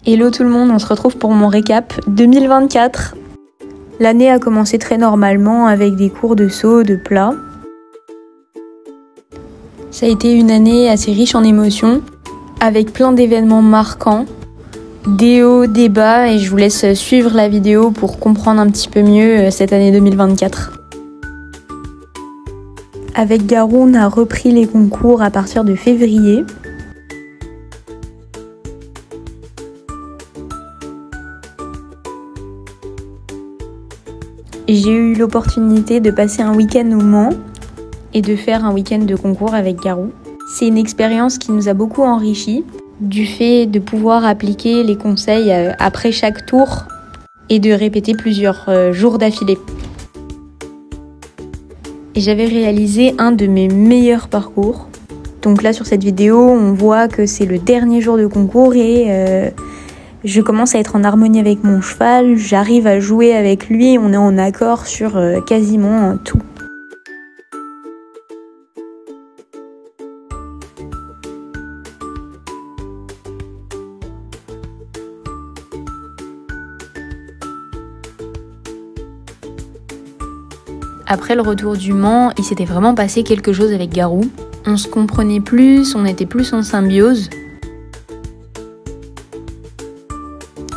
Hello tout le monde, on se retrouve pour mon récap 2024. L'année a commencé très normalement avec des cours de saut, de plat. Ça a été une année assez riche en émotions, avec plein d'événements marquants, des hauts, des bas, et je vous laisse suivre la vidéo pour comprendre un petit peu mieux cette année 2024. Avec Garou, on a repris les concours à partir de février. J'ai eu l'opportunité de passer un week-end au Mans et de faire un week-end de concours avec Garou. C'est une expérience qui nous a beaucoup enrichis, du fait de pouvoir appliquer les conseils après chaque tour et de répéter plusieurs jours d'affilée. Et j'avais réalisé un de mes meilleurs parcours. Donc là sur cette vidéo, on voit que c'est le dernier jour de concours et je commence à être en harmonie avec mon cheval, j'arrive à jouer avec lui, on est en accord sur quasiment tout. Après le retour du Mans, il s'était vraiment passé quelque chose avec Garou. On se comprenait plus, on était plus en symbiose.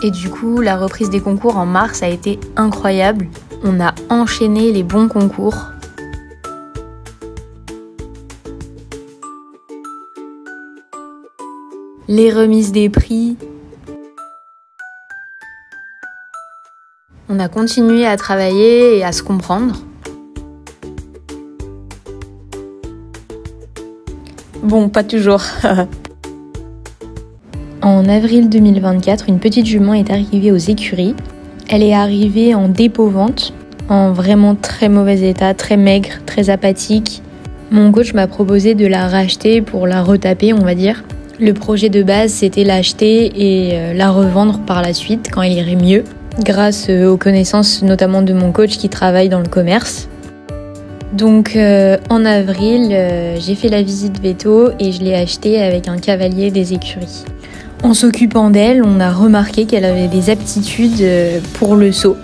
Et du coup, la reprise des concours en mars a été incroyable. On a enchaîné les bons concours. Les remises des prix. On a continué à travailler et à se comprendre. Bon, pas toujours. En avril 2024, une petite jument est arrivée aux écuries. Elle est arrivée en dépôt-vente, en vraiment très mauvais état, très maigre, très apathique. Mon coach m'a proposé de la racheter pour la retaper, on va dire. Le projet de base, c'était l'acheter et la revendre par la suite quand elle irait mieux, grâce aux connaissances notamment de mon coach qui travaille dans le commerce. Donc en avril, j'ai fait la visite veto et je l'ai achetée avec un cavalier des écuries. En s'occupant d'elle, on a remarqué qu'elle avait des aptitudes pour le saut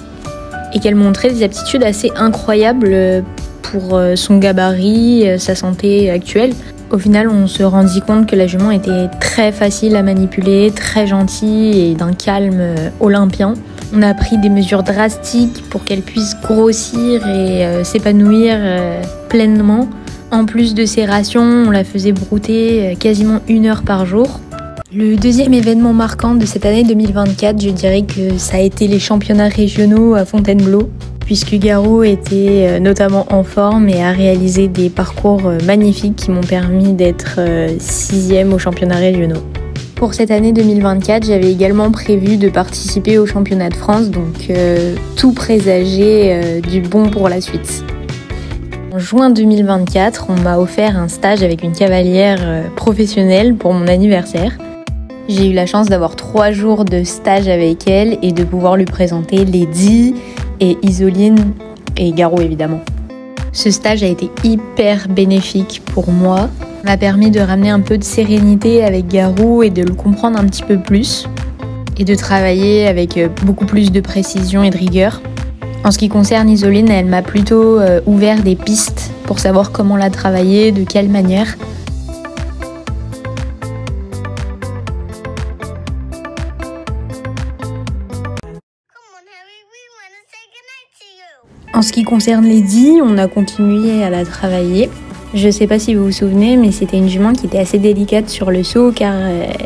et qu'elle montrait des aptitudes assez incroyables pour son gabarit, sa santé actuelle. Au final, on se rendit compte que la jument était très facile à manipuler, très gentille et d'un calme olympien. On a pris des mesures drastiques pour qu'elle puisse grossir et s'épanouir pleinement. En plus de ses rations, on la faisait brouter quasiment 1 heure par jour. Le deuxième événement marquant de cette année 2024, je dirais que ça a été les championnats régionaux à Fontainebleau, puisque Garou était notamment en forme et a réalisé des parcours magnifiques qui m'ont permis d'être 6e aux championnats régionaux. Pour cette année 2024, j'avais également prévu de participer au championnat de France, donc tout présageait du bon pour la suite. En juin 2024, on m'a offert un stage avec une cavalière professionnelle pour mon anniversaire. J'ai eu la chance d'avoir 3 jours de stage avec elle et de pouvoir lui présenter Lady et Isoline et Garou évidemment. Ce stage a été hyper bénéfique pour moi. Ça m'a permis de ramener un peu de sérénité avec Garou et de le comprendre un petit peu plus et de travailler avec beaucoup plus de précision et de rigueur. En ce qui concerne Isoline, elle m'a plutôt ouvert des pistes pour savoir comment la travailler, de quelle manière. En ce qui concerne Lady, on a continué à la travailler. Je sais pas si vous vous souvenez, mais c'était une jument qui était assez délicate sur le saut car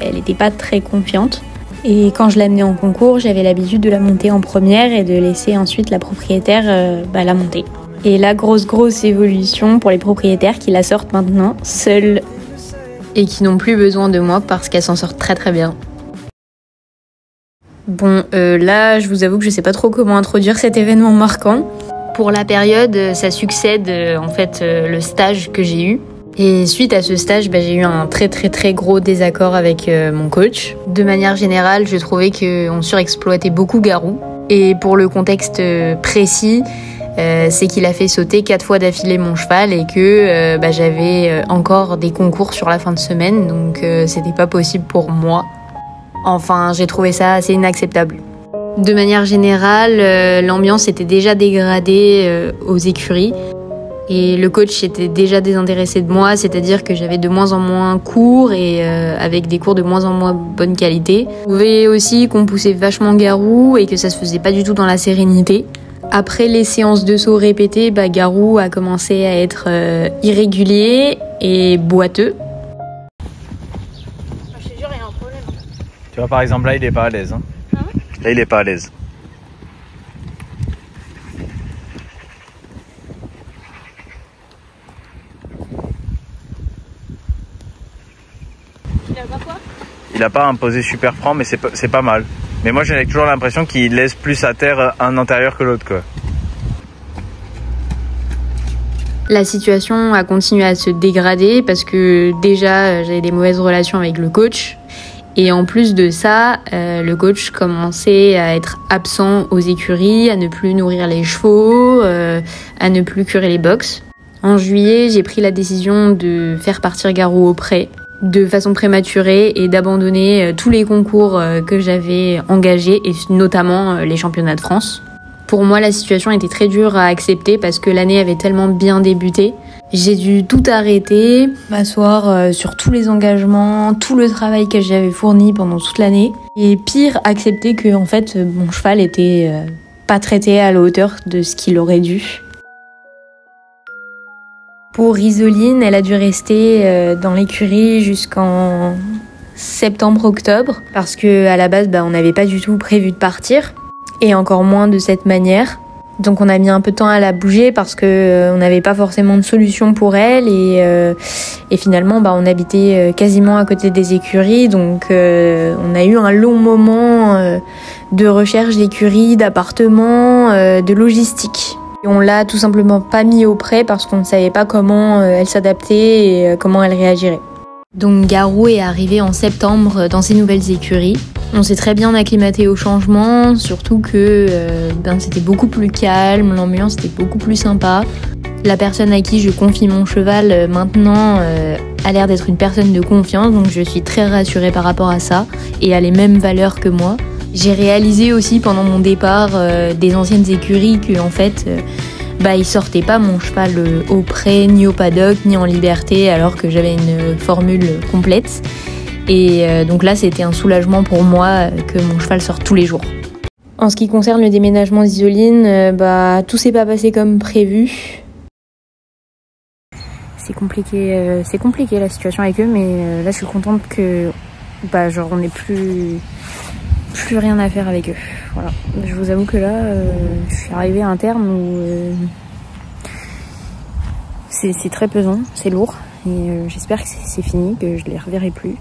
elle n'était pas très confiante. Et quand je l'amenais en concours, j'avais l'habitude de la monter en première et de laisser ensuite la propriétaire la monter. Et la grosse évolution pour les propriétaires qui la sortent maintenant seules et qui n'ont plus besoin de moi parce qu'elle s'en sort très bien. Bon, là, je vous avoue que je sais pas trop comment introduire cet événement marquant. Pour la période, ça succède le stage que j'ai eu. Et suite à ce stage, j'ai eu un très gros désaccord avec mon coach. De manière générale, je trouvais qu'on surexploitait beaucoup Garou. Et pour le contexte précis, c'est qu'il a fait sauter 4 fois d'affilée mon cheval et que j'avais encore des concours sur la fin de semaine, donc c'était pas possible pour moi. Enfin, j'ai trouvé ça assez inacceptable. De manière générale, l'ambiance était déjà dégradée aux écuries. Et le coach était déjà désintéressé de moi, c'est-à-dire que j'avais de moins en moins cours et avec des cours de moins en moins bonne qualité. Je trouvais aussi qu'on poussait vachement Garou et que ça se faisait pas du tout dans la sérénité. Après les séances de saut répétées, Garou a commencé à être irrégulier et boiteux. Je te jure, il y a un problème. Tu vois, par exemple, là, il est pas à l'aise. Hein. Là, il est pas à l'aise. Il a pas un posé super franc, mais c'est pas mal. Mais moi, j'ai toujours l'impression qu'il laisse plus à terre un antérieur que l'autre, quoi. La situation a continué à se dégrader parce que déjà, j'avais des mauvaises relations avec le coach. Et en plus de ça, le coach commençait à être absent aux écuries, à ne plus nourrir les chevaux, à ne plus curer les box. En juillet, j'ai pris la décision de faire partir Garou au pré de façon prématurée et d'abandonner tous les concours que j'avais engagés et notamment les championnats de France. Pour moi, la situation était très dure à accepter parce que l'année avait tellement bien débuté. J'ai dû tout arrêter, m'asseoir sur tous les engagements, tout le travail que j'avais fourni pendant toute l'année. Et pire, accepter que en fait, mon cheval était pas traité à la hauteur de ce qu'il aurait dû. Pour Isoline, elle a dû rester dans l'écurie jusqu'en septembre-octobre parce que à la base, on n'avait pas du tout prévu de partir et encore moins de cette manière. Donc on a mis un peu de temps à la bouger parce que on n'avait pas forcément de solution pour elle et finalement on habitait quasiment à côté des écuries, donc on a eu un long moment de recherche d'écuries, d'appartements, de logistique. Et on l'a tout simplement pas mis au pré parce qu'on ne savait pas comment elle s'adaptait et comment elle réagirait. Donc Garou est arrivé en septembre dans ses nouvelles écuries. On s'est très bien acclimaté au changement, surtout que c'était beaucoup plus calme, l'ambiance était beaucoup plus sympa. La personne à qui je confie mon cheval maintenant a l'air d'être une personne de confiance, donc je suis très rassurée par rapport à ça et a les mêmes valeurs que moi. J'ai réalisé aussi pendant mon départ des anciennes écuries que en fait ils sortaient pas mon cheval au pré, ni au paddock, ni en liberté, alors que j'avais une formule complète. Et donc là, c'était un soulagement pour moi que mon cheval sorte tous les jours. En ce qui concerne le déménagement d'Isoline, tout s'est pas passé comme prévu. C'est compliqué la situation avec eux, mais là, je suis contente que on n'ait plus rien à faire avec eux. Voilà. Je vous avoue que là, je suis arrivée à un terme où c'est très pesant, c'est lourd, et j'espère que c'est fini, que je les reverrai plus.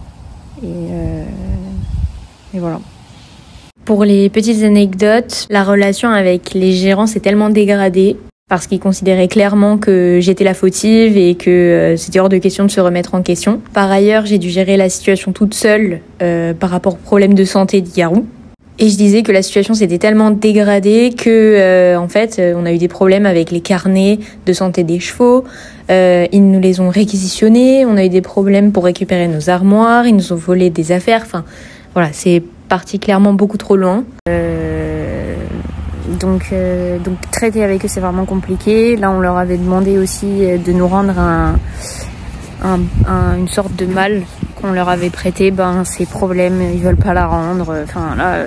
Et voilà. Pour les petites anecdotes, la relation avec les gérants s'est tellement dégradée parce qu'ils considéraient clairement que j'étais la fautive et que c'était hors de question de se remettre en question. Par ailleurs, j'ai dû gérer la situation toute seule par rapport aux problèmes de santé de Garou. Et je disais que la situation s'était tellement dégradée que on a eu des problèmes avec les carnets de santé des chevaux. Ils nous les ont réquisitionnés. On a eu des problèmes pour récupérer nos armoires. Ils nous ont volé des affaires. Enfin, voilà, c'est parti clairement beaucoup trop loin. Donc traiter avec eux, c'est vraiment compliqué. Là, on leur avait demandé aussi de nous rendre une sorte de malle qu'on leur avait prêté. Ces problèmes, ils veulent pas la rendre. Enfin là,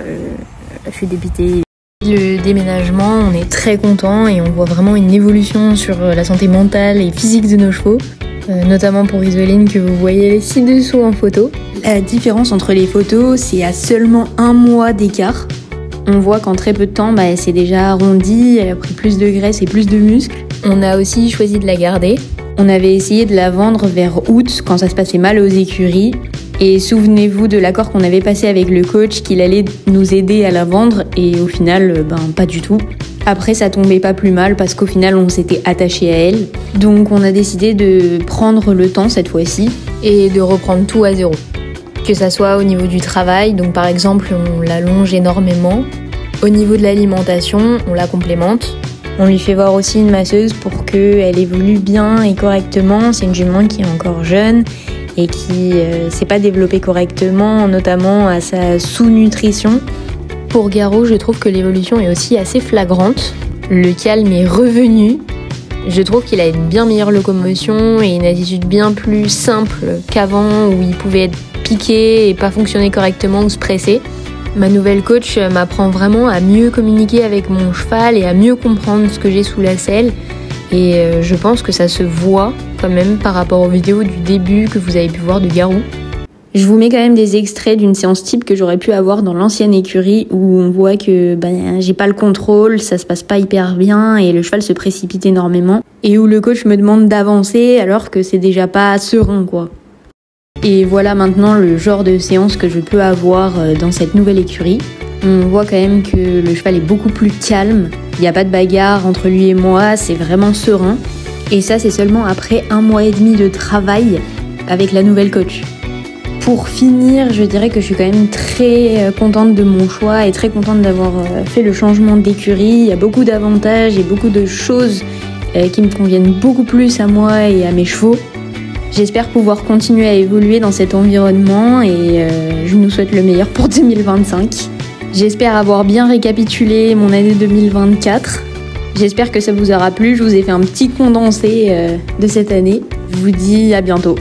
je suis dépitée. Le déménagement, on est très content et on voit vraiment une évolution sur la santé mentale et physique de nos chevaux, notamment pour Isoline que vous voyez ci-dessous en photo. La différence entre les photos, c'est à seulement 1 mois d'écart. On voit qu'en très peu de temps, elle s'est déjà arrondie, elle a pris plus de graisse et plus de muscles. On a aussi choisi de la garder. On avait essayé de la vendre vers août quand ça se passait mal aux écuries. Et souvenez-vous de l'accord qu'on avait passé avec le coach qu'il allait nous aider à la vendre et au final, pas du tout. Après, ça tombait pas plus mal parce qu'au final, on s'était attaché à elle. Donc on a décidé de prendre le temps cette fois-ci et de reprendre tout à zéro. Que ça soit au niveau du travail, donc par exemple, on l'allonge énormément. Au niveau de l'alimentation, on la complémente. On lui fait voir aussi une masseuse pour qu'elle évolue bien et correctement. C'est une jument qui est encore jeune et qui s'est pas développé correctement, notamment à sa sous-nutrition. Pour Garou, je trouve que l'évolution est aussi assez flagrante. Le calme est revenu. Je trouve qu'il a une bien meilleure locomotion et une attitude bien plus simple qu'avant, où il pouvait être piqué et pas fonctionner correctement ou se presser. Ma nouvelle coach m'apprend vraiment à mieux communiquer avec mon cheval et à mieux comprendre ce que j'ai sous la selle. Et je pense que ça se voit quand même par rapport aux vidéos du début que vous avez pu voir de Garou. Je vous mets quand même des extraits d'une séance type que j'aurais pu avoir dans l'ancienne écurie où on voit que j'ai pas le contrôle, ça se passe pas hyper bien et le cheval se précipite énormément. Et où le coach me demande d'avancer alors que c'est déjà pas serein quoi. Et voilà maintenant le genre de séance que je peux avoir dans cette nouvelle écurie. On voit quand même que le cheval est beaucoup plus calme, il n'y a pas de bagarre entre lui et moi, c'est vraiment serein. Et ça c'est seulement après 1 mois et demi de travail avec la nouvelle coach. Pour finir, je dirais que je suis quand même très contente de mon choix et très contente d'avoir fait le changement d'écurie. Il y a beaucoup d'avantages et beaucoup de choses qui me conviennent beaucoup plus à moi et à mes chevaux. J'espère pouvoir continuer à évoluer dans cet environnement et je nous souhaite le meilleur pour 2025. J'espère avoir bien récapitulé mon année 2024. J'espère que ça vous aura plu. Je vous ai fait un petit condensé de cette année. Je vous dis à bientôt.